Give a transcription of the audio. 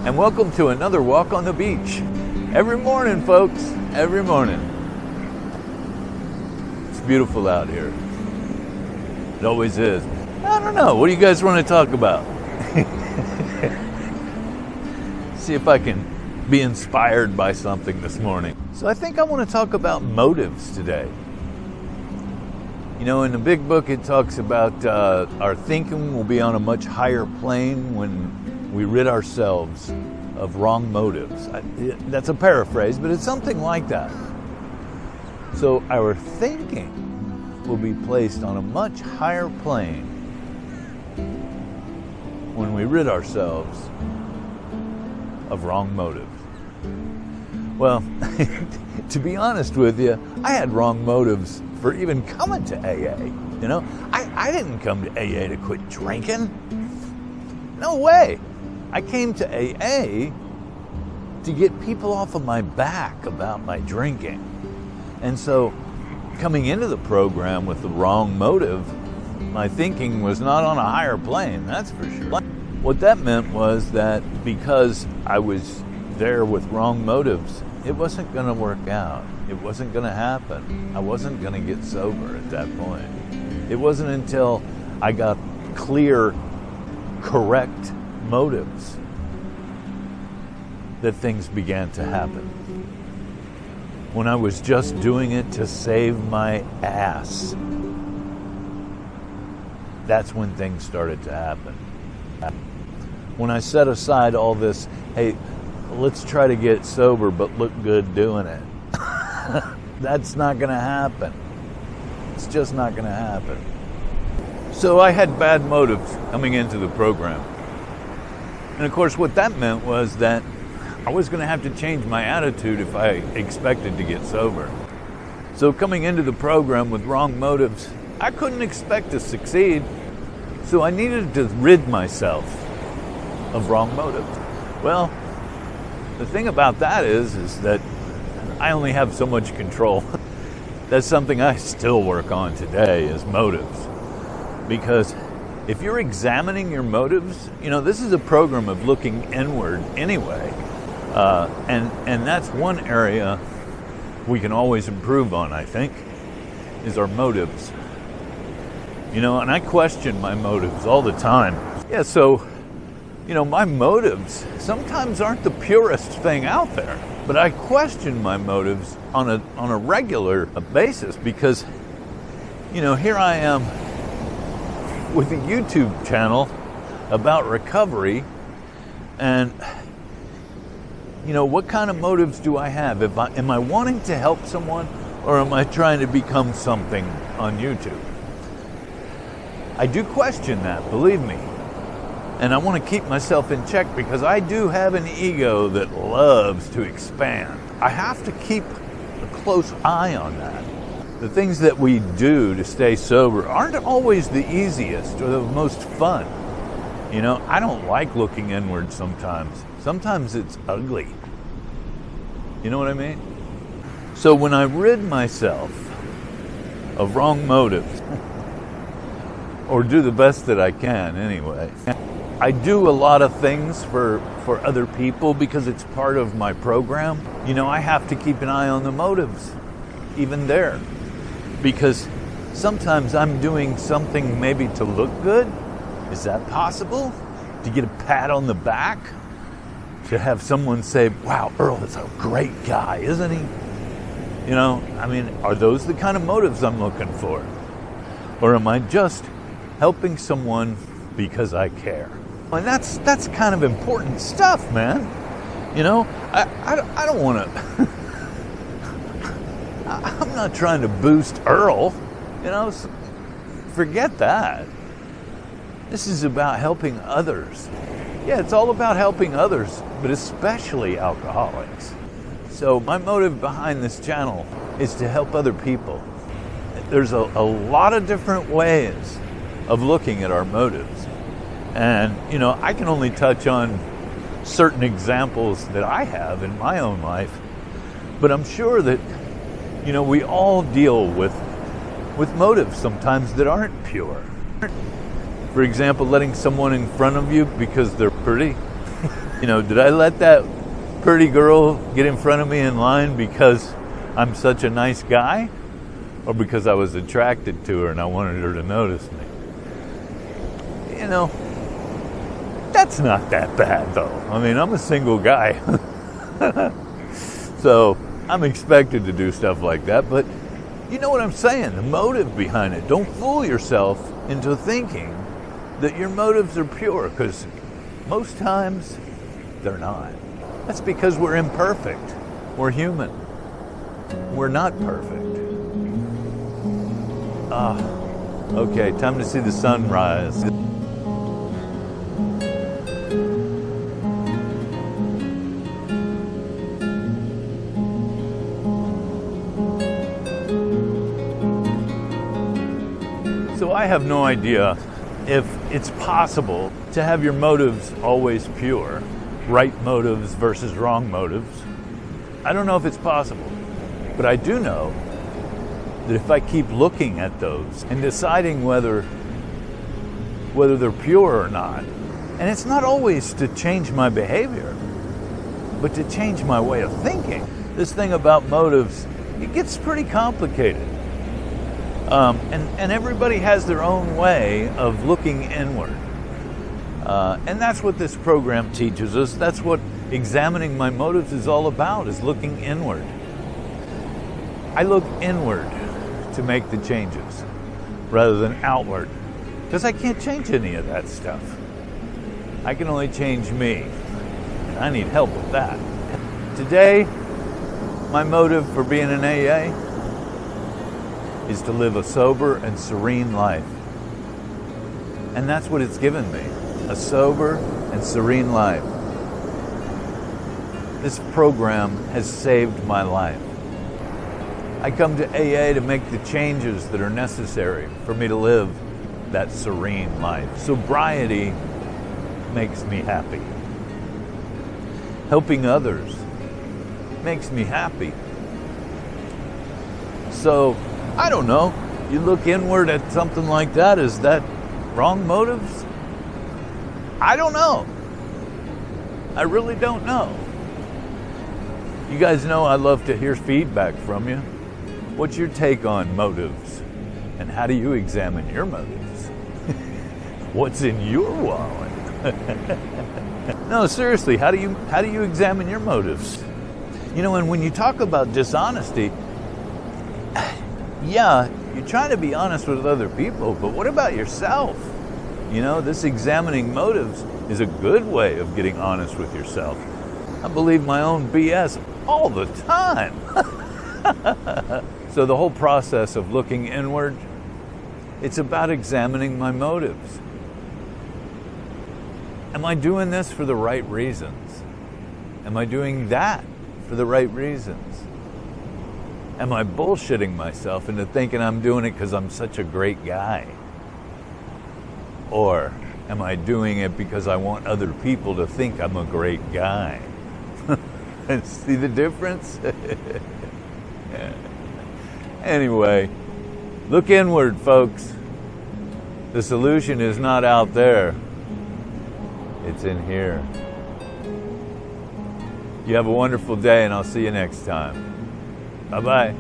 and welcome to another walk on the beach. Every morning, folks, every morning. It's beautiful out here. It always is. I don't know, what do you guys want to talk about? See if I can be inspired by something this morning. So I think I want to talk about motives today. You know, in the big book it talks about our thinking will be on a much higher plane when we rid ourselves of wrong motives. That's a paraphrase, but it's something like that. So our thinking will be placed on a much higher plane when we rid ourselves of wrong motives. Well, to be honest with you, I had wrong motives for even coming to AA. You know, I didn't come to AA to quit drinking. No way. I came to AA to get people off of my back about my drinking. And so coming into the program with the wrong motive, my thinking was not on a higher plane, that's for sure. What that meant was that because I was there with wrong motives, it wasn't going to work out. It wasn't going to happen. I wasn't going to get sober at that point. It wasn't until I got clear, correct motives that things began to happen. When I was just doing it to save my ass, that's when things started to happen. When I set aside all this, hey, let's try to get sober but look good doing it. That's not going to happen. It's just not going to happen. So I had bad motives coming into the program. And of course what that meant was that I was going to have to change my attitude if I expected to get sober. So coming into the program with wrong motives, I couldn't expect to succeed. So I needed to rid myself of wrong motives. Well, the thing about that is that I only have so much control. That's something I still work on today, is motives. Because if you're examining your motives, you know, this is a program of looking inward anyway. And that's one area we can always improve on, I think, is our motives. You know, and I question my motives all the time. Yeah, so, you know, my motives sometimes aren't the purest thing out there, but I question my motives on a regular basis because, you know, here I am with a YouTube channel about recovery, and you know, what kind of motives do I have? Am I wanting to help someone, or am I trying to become something on YouTube? I do question that, believe me. And I want to keep myself in check because I do have an ego that loves to expand. I have to keep a close eye on that. The things that we do to stay sober aren't always the easiest or the most fun. You know, I don't like looking inward sometimes. Sometimes it's ugly. You know what I mean? So when I rid myself of wrong motives, or do the best that I can anyway, I do a lot of things for other people because it's part of my program. You know, I have to keep an eye on the motives, even there. Because sometimes I'm doing something maybe to look good. Is that possible? To get a pat on the back? To have someone say, wow, Earl is a great guy, isn't he? You know, I mean, are those the kind of motives I'm looking for? Or am I just helping someone because I care? And that's kind of important stuff, man. You know, I don't want to... I'm not trying to boost Earl. You know, forget that. This is about helping others. Yeah, it's all about helping others, but especially alcoholics. So my motive behind this channel is to help other people. There's a lot of different ways of looking at our motives. And, you know, I can only touch on certain examples that I have in my own life, but I'm sure that, you know, we all deal with motives sometimes that aren't pure. For example, letting someone in front of you because they're pretty. Did I let that pretty girl get in front of me in line because I'm such a nice guy? Or because I was attracted to her and I wanted her to notice me? That's not that bad though. I mean, I'm a single guy. So I'm expected to do stuff like that, but you know what I'm saying? The motive behind it. Don't fool yourself into thinking that your motives are pure, because most times they're not. That's because we're imperfect. We're human. We're not perfect. Okay, time to see the sunrise. So I have no idea if it's possible to have your motives always pure, right motives versus wrong motives. I don't know if it's possible, but I do know that if I keep looking at those and deciding whether they're pure or not, and it's not always to change my behavior, but to change my way of thinking. This thing about motives, it gets pretty complicated. And everybody has their own way of looking inward. And that's what this program teaches us. That's what examining my motives is all about, is looking inward. I look inward to make the changes rather than outward, because I can't change any of that stuff. I can only change me, and I need help with that. Today, my motive for being in AA is to live a sober and serene life. And that's what it's given me, a sober and serene life. This program has saved my life. I come to AA to make the changes that are necessary for me to live that serene life. Sobriety makes me happy. Helping others makes me happy. So, I don't know. You look inward at something like that, is that wrong motives? I don't know. I really don't know. You guys know I love to hear feedback from you. What's your take on motives? And how do you examine your motives? What's in your wallet? No, seriously, how do you examine your motives? And when you talk about dishonesty, yeah, you're trying to be honest with other people, but what about yourself? This examining motives is a good way of getting honest with yourself. I believe my own BS all the time. So the whole process of looking inward, it's about examining my motives. Am I doing this for the right reasons? Am I doing that for the right reasons? Am I bullshitting myself into thinking I'm doing it because I'm such a great guy? Or am I doing it because I want other people to think I'm a great guy? See the difference? Yeah. Anyway, look inward, folks. The solution is not out there. It's in here. You have a wonderful day, and I'll see you next time. Bye-bye.